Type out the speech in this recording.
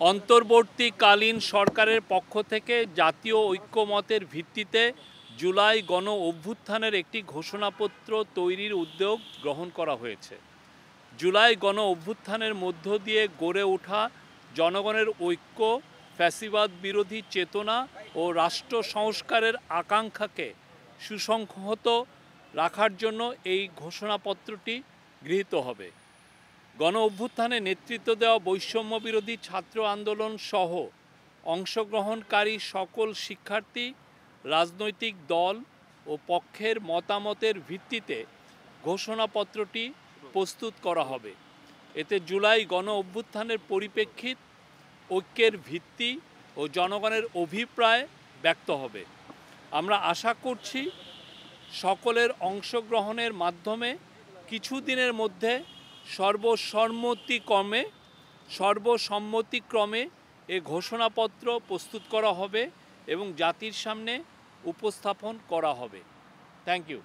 অন্তর্বর্তীকালীন সরকারের পক্ষ থেকে জাতীয় ঐক্যমতের ভিত্তিতে জুলাই গণ অভ্যুত্থানের একটি ঘোষণাপত্র তৈরির উদ্যোগ গ্রহণ করা হয়েছে। জুলাই গণ অভ্যুত্থানের মধ্য দিয়ে গড়ে ওঠা জনগণের ঐক্য, ফ্যাসিবাদ বিরোধী চেতনা ও রাষ্ট্র সংস্কারের আকাঙ্ক্ষাকে সুসংহত রাখার জন্য এই ঘোষণাপত্রটি গৃহীত হবে। গণ অভ্যুত্থানে নেতৃত্ব দেওয়া বৈষম্য বিরোধী ছাত্র আন্দোলন সহ অংশগ্রহণকারী সকল শিক্ষার্থী, রাজনৈতিক দল ও পক্ষের মতামতের ভিত্তিতে ঘোষণাপত্রটি প্রস্তুত করা হবে। এতে জুলাই গণ অভ্যুত্থানের পরিপ্রেক্ষিত, ঐক্যের ভিত্তি ও জনগণের অভিপ্রায় ব্যক্ত হবে। আমরা আশা করছি সকলের অংশগ্রহণের মাধ্যমে কিছুদিনের মধ্যে সর্বসম্মতিক্রমে এ ঘোষণাপত্র প্রস্তুত করা হবে এবং জাতির সামনে উপস্থাপন করা হবে। Thank you.